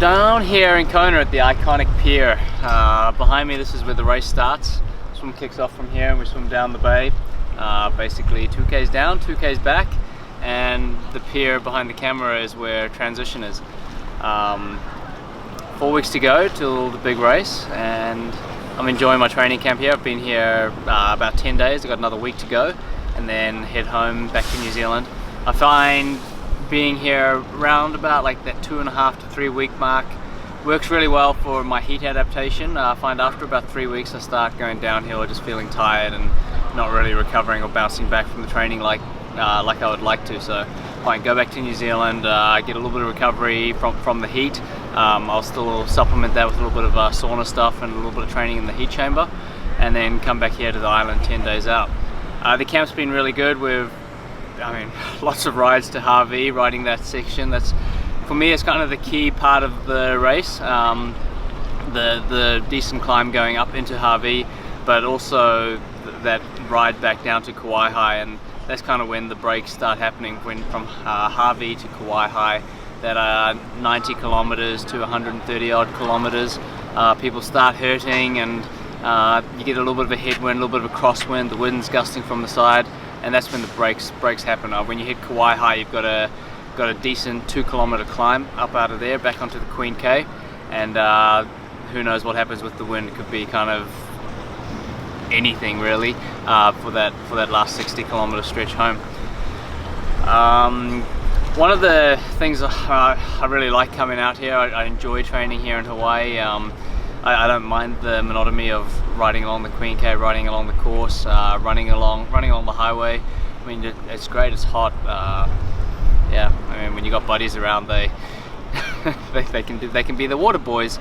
down here in Kona at the iconic pier. Behind me, this is where the race starts. Swim kicks off from here and we swim down the bay. Basically 2Ks down, 2Ks back, and the pier behind the camera is where transition is. 4 weeks to go till the big race, and I'm enjoying my training camp here. I've been here about 10 days, I've got another week to go, and then head home back to New Zealand. I find being here around about like that 2.5 to 3 week mark works really well for my heat adaptation. I find after about 3 weeks I start going downhill, just feeling tired and not really recovering or bouncing back from the training like I would like to. So fine, go back to New Zealand, get a little bit of recovery from the heat. I'll still supplement that with a little bit of sauna stuff and a little bit of training in the heat chamber, and then come back here to the island 10 days out. The camp's been really good with, lots of rides to Harvey, riding that section. That's, for me, it's kind of the key part of the race. The decent climb going up into Harvey, but also that ride back down to Kauai High, and that's kind of when the breaks start happening, when from Harvey to Kauai High, that are 90 kilometers to 130 odd kilometers, people start hurting, and you get a little bit of a headwind, a little bit of a crosswind, the wind's gusting from the side, and that's when the breaks happen. When you hit Kauai High, you've got a decent 2 kilometer climb up out of there back onto the Queen K, and who knows what happens with the wind. It could be kind of anything really for that last 60 kilometer stretch home. One of the things I really like coming out here, I enjoy training here in Hawaii. I don't mind the monotony of riding along the Queen K, riding along the course, running along the highway. It's great. It's hot. Yeah, when you got buddies around, they can be the water boys.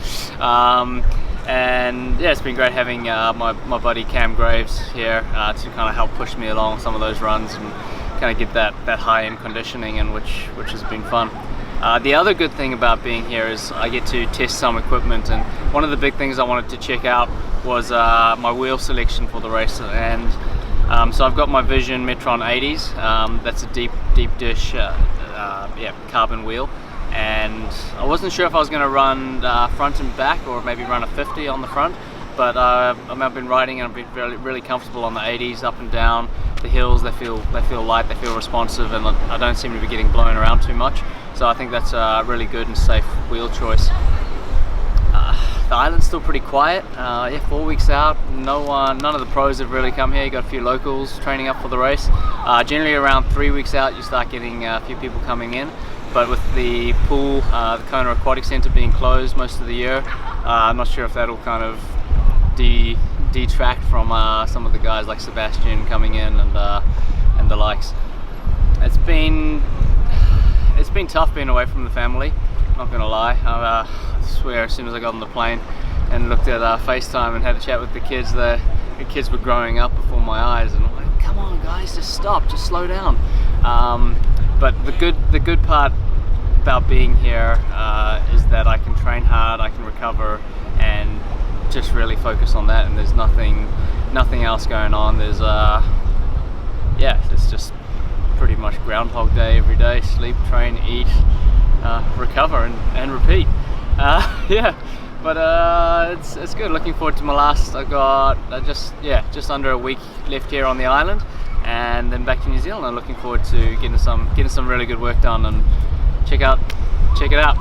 And yeah, it's been great having my buddy Cam Graves here to kind of help push me along some of those runs and kind of get that high-end conditioning, and which has been fun. The other good thing about being here is I get to test some equipment, and one of the big things I wanted to check out was my wheel selection for the race. And so I've got my Vision Metron 80s. That's a deep dish carbon wheel, and I wasn't sure if I was going to run front and back or maybe run a 50 on the front, but I've been riding and I've been really comfortable on the 80s, up and down the hills. They feel light, they feel responsive, and I don't seem to be getting blown around too much. So I think that's a really good and safe wheel choice. The island's still pretty quiet. 4 weeks out, none of the pros have really come here. You got a few locals training up for the race. Generally around 3 weeks out, you start getting a few people coming in. But with the pool, the Kona Aquatic Centre being closed most of the year, I'm not sure if that'll kind of detract from some of the guys like Sebastian coming in and the likes. It's been tough being away from the family, not gonna lie. I swear, as soon as I got on the plane and looked at FaceTime and had a chat with the kids, the kids were growing up before my eyes, and I'm like, come on guys, just stop, just slow down. But the good part about being here is that I can train hard, I can recover, and just really focus on that, and there's nothing else going on. There's it's just pretty much Groundhog Day every day: sleep, train, eat, recover, and repeat. It's good. Looking forward to my last. I got just under a week left here on the island, and then back to New Zealand. I'm looking forward to getting some really good work done, and check it out.